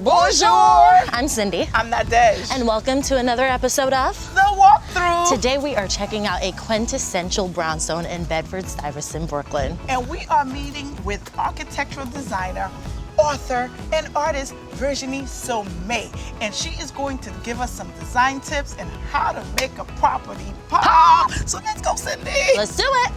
Bonjour! I'm Cindy. I'm Nadege. And welcome to another episode of The Walkthrough. Today we are checking out a quintessential brownstone in Bedford-Stuyvesant, Bklyn. And we are meeting with architectural designer, author, and artist Virginie Sommet. And she is going to give us some design tips and how to make a property pop. So let's go, Cindy. Let's do it.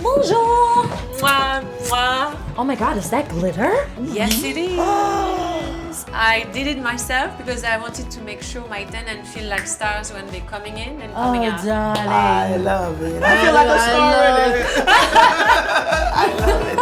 Bonjour. Mwah, mwah. Oh my God, is that glitter? Yes, it is. I did it myself because I wanted to make sure my tenants feel like stars when they're coming in and coming out. Darling. I love it. I feel like a star. I love it.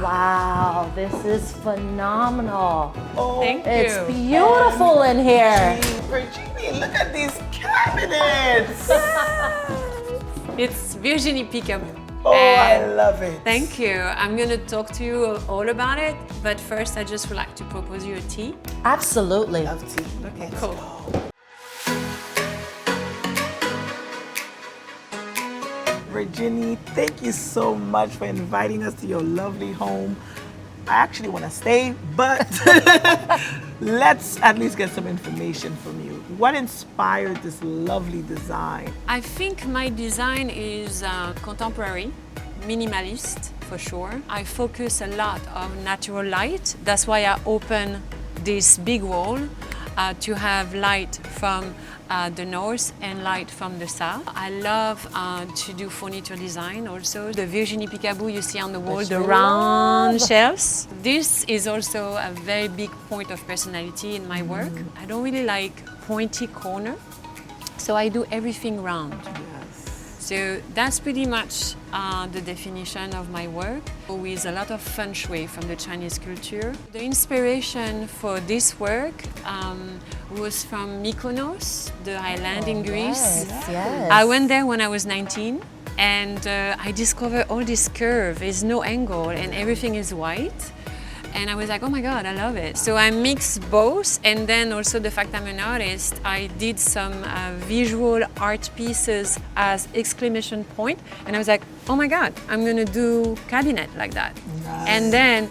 Wow, this is phenomenal. Oh, Thank you. It's beautiful in here. Virginie, look at these cabinets. It's Virginie Picaboo. Oh, I And love it. thank you. I'm going to talk to you all about it, but first I just would like to propose you a tea. Absolutely. Love tea. Okay, cool. Virginie, thank you so much for inviting us to your lovely home. I actually want to stay, but let's at least get some information from you. What inspired this lovely design? I think my design is contemporary, minimalist for sure. I focus a lot on natural light. That's why I open this big wall to have light from the north and light from the south. I love to do furniture design also. The Virginie Picaboo you see on the wall, the round shelves. This is also a very big point of personality in my work. I don't really like pointy corner, so I do everything round. So that's pretty much the definition of my work, with a lot of feng shui from the Chinese culture. The inspiration for this work was from Mykonos, the island in Greece. Yes. I went there when I was 19 and I discovered all this curve, there's no angle and everything is white. And I was like, oh my God, I love it. So I mixed both, and then also the fact I'm an artist, I did some visual art pieces as exclamation point, and I was like, oh my God, I'm gonna do cabinet like that. Nice. And then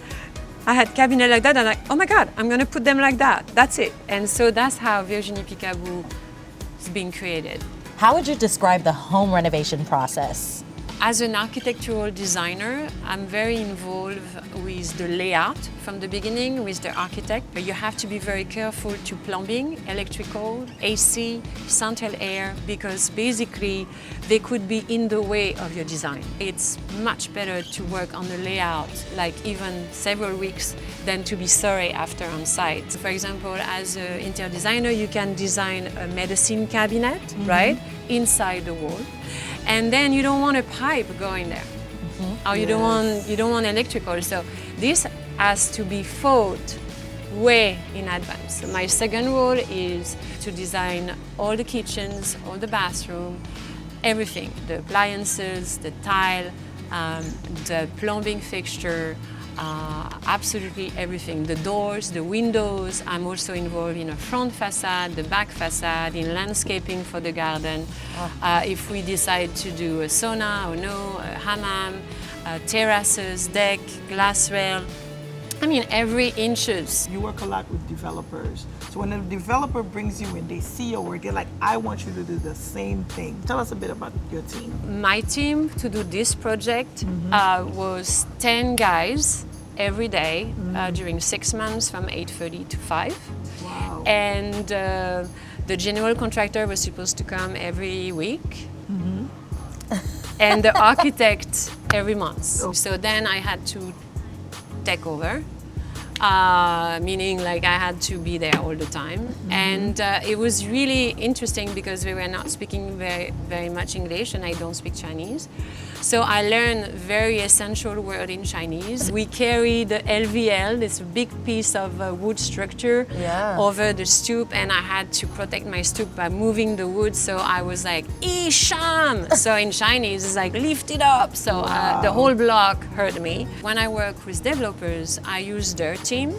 I had cabinet like that, and I'm like, oh my God, I'm gonna put them like that. That's it. And so that's how Virginie Picaboo is being created. How would you describe the home renovation process? As an architectural designer, I'm very involved with the layout from the beginning with the architect. You have to be very careful to plumbing, electrical, AC, central air, because basically they could be in the way of your design. It's much better to work on the layout, like even several weeks, than to be sorry after on site. For example, as an interior designer, you can design a medicine cabinet, right, inside the wall. And then you don't want a pipe going there, or you don't want electrical. So this has to be thought way in advance. So my second role is to design all the kitchens, all the bathroom, everything: the appliances, the tile, the plumbing fixture. Absolutely everything, the doors, the windows. I'm also involved in a front facade, the back facade, in landscaping for the garden. If we decide to do a sauna or no, a hammam, terraces, deck, glass rail. I mean, every inches. You work a lot with developers. So when a developer brings you in, they see your work, they're like, I want you to do the same thing. Tell us a bit about your team. My team to do this project was 10 guys every day during 6 months from 8:30 to 5. Wow. And the general contractor was supposed to come every week. And the architect every month. So then I had to take over. meaning like I had to be there all the time. And it was really interesting because we were not speaking very much English, and I don't speak Chinese. So I learned very essential word in Chinese. We carried the LVL, this big piece of wood structure, over the stoop, and I had to protect my stoop by moving the wood. So I was like, Isham! So in Chinese, it's like, lift it up. So the whole block heard me. When I work with developers, I use their team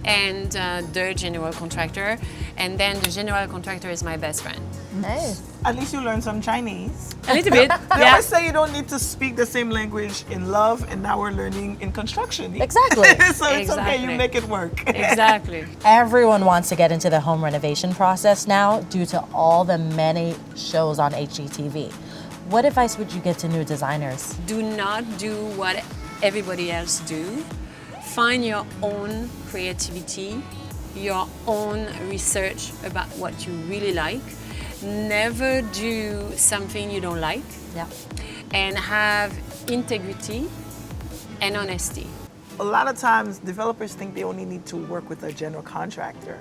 and their general contractor, and then the general contractor is my best friend. Nice. At least you learned some Chinese. A little bit, They always say you don't need to speak the same language in love, and now we're learning in construction. Exactly. So it's okay, you make it work. Exactly. Everyone wants to get into the home renovation process now due to all the many shows on HGTV. What advice would you give to new designers? Do not do what everybody else do. Find your own creativity, your own research about what you really like. Never do something you don't like. Yeah. And have integrity and honesty. A lot of times, developers think they only need to work with a general contractor.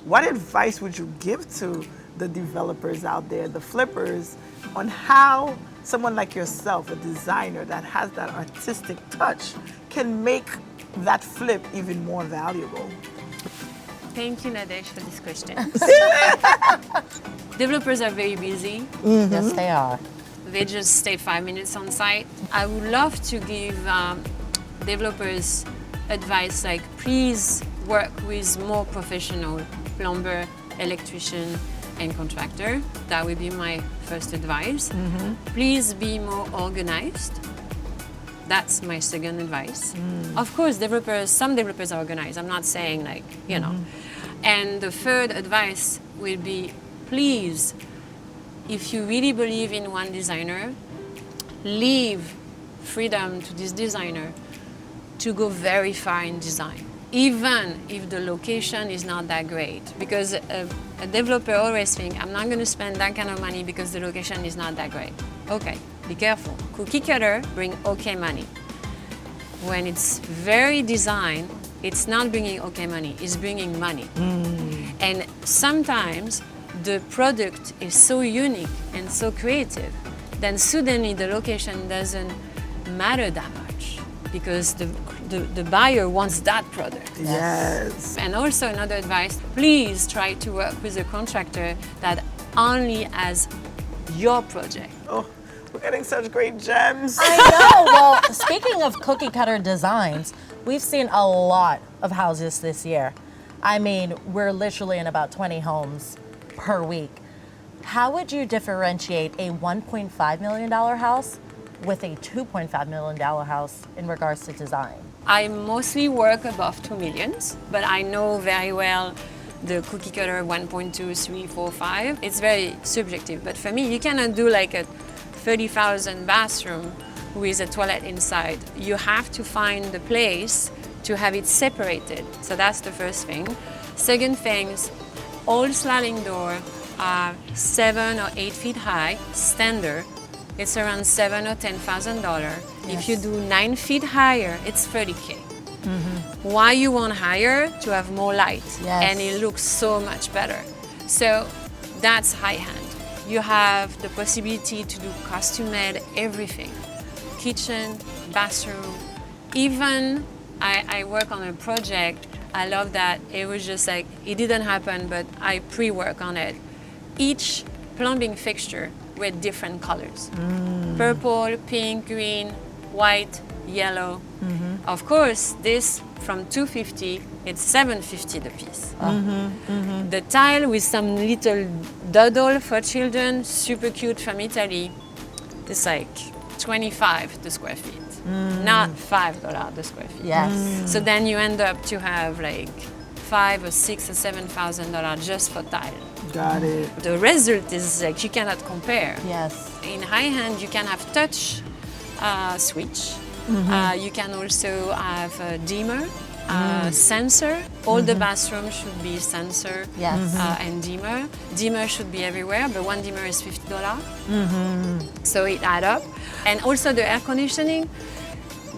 What advice would you give to the developers out there, the flippers, on how someone like yourself, a designer that has that artistic touch, can make that flip even more valuable? Thank you, Nadege, for this question. Developers are very busy. Yes, they are. They just stay 5 minutes on site. I would love to give developers advice like, please work with more professional plumber, electrician, and contractor. That would be my first advice. Please be more organized. That's my second advice. Of course, some developers are organized. I'm not saying like, you know. And the third advice will be, please, if you really believe in one designer, leave freedom to this designer to go very far in design, even if the location is not that great. Because a developer always thinks, I'm not going to spend that kind of money because the location is not that great. Okay, be careful. Cookie cutter bring okay money. When it's very designed, it's not bringing okay money, it's bringing money. And sometimes the product is so unique and so creative, then suddenly the location doesn't matter that much because the buyer wants that product. Yes. And also another advice, please try to work with a contractor that only has your project. Oh, we're getting such great gems. I know. Well, speaking of cookie cutter designs, we've seen a lot of houses this year. I mean, we're literally in about 20 homes per week. How would you differentiate a $1.5 million house with a $2.5 million house in regards to design? I mostly work above 2 millions, but I know very well the cookie cutter 1.2, 3, 4, 5. It's very subjective, but for me, you cannot do like a 30,000 bathroom with a toilet inside. You have to find the place to have it separated. So that's the first thing. Second thing, all sliding door are 7 or 8 feet high, standard. It's around $7,000 or $10,000. Yes. If you do 9 feet higher, it's $30K. Why you want higher? To have more light, Yes. and it looks so much better. So that's high-end. You have the possibility to do custom-made everything. Kitchen, bathroom, even I work on a project. I love that it was just like, it didn't happen, but I pre-work on it. Each plumbing fixture with different colors. Purple, pink, green, white, yellow. Of course, this from $250, it's $750 the piece. The tile with some little doodle for children, super cute from Italy, it's like $25 the square feet, not $5 the square feet. Yes. So then you end up to have like $5,000 or $6,000 or $7,000 just for tile. Got it. The result is like you cannot compare. Yes. In high-end, you can have touch switch. You can also have a dimmer, sensor. All the bathrooms should be sensor Yes. and dimmer. Dimmer should be everywhere, but one dimmer is $50. So it adds up. And also the air conditioning.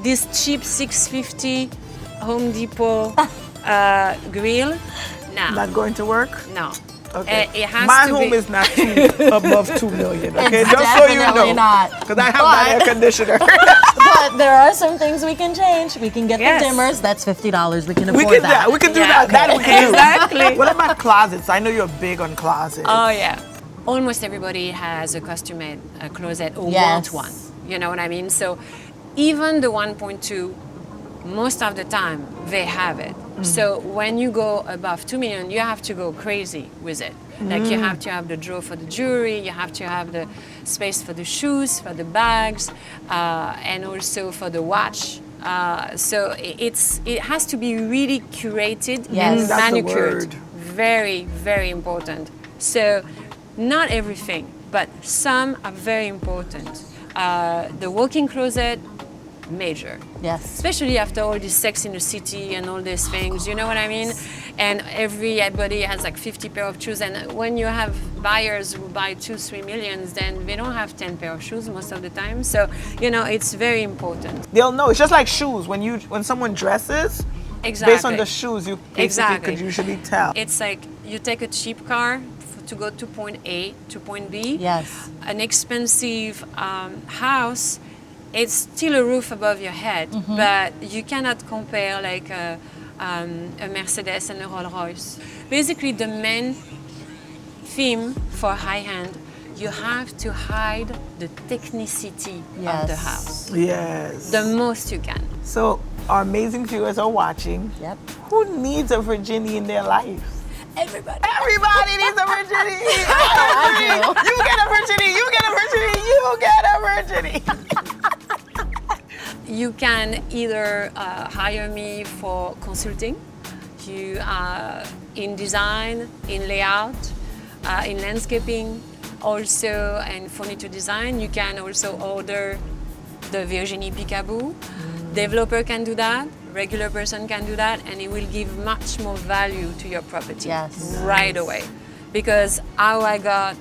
This cheap $650 Home Depot grill. No. Not going to work? No. Okay. It has My to home be- is not above $2 million. Okay, It's just so you definitely know. not. Because I have that air conditioner. But there are some things we can change. We can get Yes. the dimmers. That's $50. We can afford we can that. We can do Yeah, that. That we can do. Exactly. What about closets? I know you're big on closets. Oh yeah. Almost everybody has a custom-made closet or Yes. want one. You know what I mean? So even the 1.2, most of the time they have it. So when you go above 2 million, you have to go crazy with it. Like you have to have the drawer for the jewelry, you have to have the space for the shoes, for the bags, and also for the watch. So it has to be really curated Yes. and That's the manicured. word. Very, very important. So not everything, but some are very important. The walk-in closet, major. Yes. Especially after all this Sex in the City and all these things, you know what I mean? And everybody has like 50 pair of shoes, and when you have buyers who buy 2-3 millions, then they don't have 10 pair of shoes most of the time. So, you know, it's very important. They'll know. It's just like shoes. When someone dresses, Exactly. based on the shoes, you basically Exactly. could usually tell. It's like you take a cheap car to go to point A to point B. Yes. An expensive house, it's still a roof above your head, but you cannot compare like a Mercedes and a Rolls Royce. Basically, the main theme for high-end, you have to hide the technicity of the Yes. house Yes. the most you can. So our amazing viewers are watching. Yep. Who needs a Virginie in their life? Everybody. Everybody needs a Virginie. I do. You get a Virginie. You get a Virginie. You get a Virginie. You can either hire me for consulting, in design, in layout, in landscaping, also and furniture design. You can also order the Virginie Peekaboo. Developer can do that, regular person can do that, and it will give much more value to your property Yes. right away. Because how I got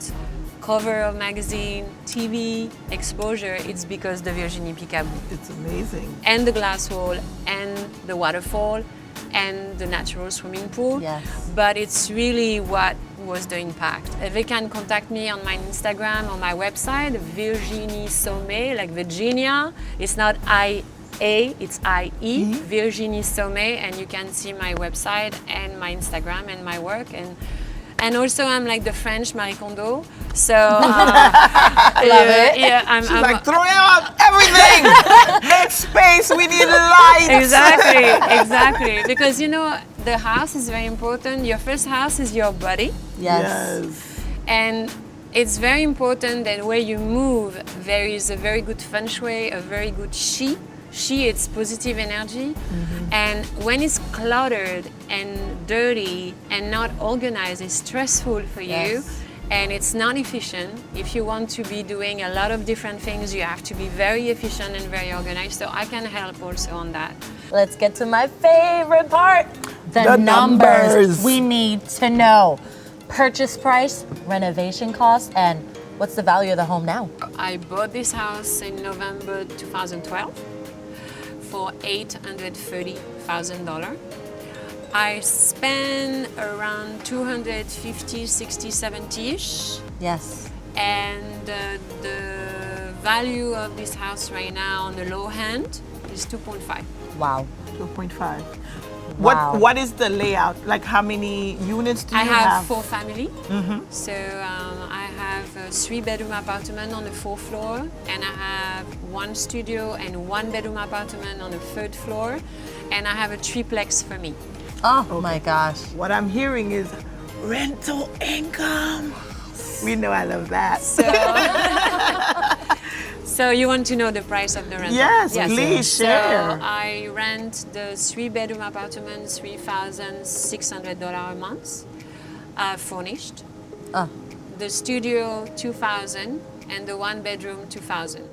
cover of magazine, TV, exposure, it's because the Virginie Peekaboo. It's amazing. And the glass wall, and the waterfall, and the natural swimming pool. Yes. But it's really what was the impact. They can contact me on my Instagram, on my website, Virginie Sommet, like Virginia. It's not I-A, it's I-E, Virginie Sommet, and you can see my website and my Instagram and my work. And also, I'm like the French Marie Kondo, so Love it. Yeah, I'm Like throwing out everything. Make space. We need light. exactly. Because you know, the house is very important. Your first house is your body, Yes. and it's very important that where you move, there is a very good feng shui, a very good qi. Qi, it's positive energy. And when it's cluttered and dirty and not organized, it's stressful for you. Yes. And it's not efficient. If you want to be doing a lot of different things, you have to be very efficient and very organized. So I can help also on that. Let's get to my favorite part. The numbers. We need to know purchase price, renovation cost, and what's the value of the home now? I bought this house in November 2012 for $830,000. I spent around 250, 60, 70-ish. Yes. And the value of this house right now on the low end is 2.5. Wow. 2.5. Wow. What is the layout? Like how many units do you I have? have 4 family. So I have a 3-bedroom apartment on the 4th floor, and I have 1 studio and 1-bedroom apartment on the 3rd floor, and I have a triplex for me. Oh my gosh. What I'm hearing is rental income. We know I love that. So you want to know the price of the rental? Yes, please share. So I rent the 3-bedroom apartment, $3,600 a month, furnished. Oh. The studio, $2,000, and the 1-bedroom, $2,000.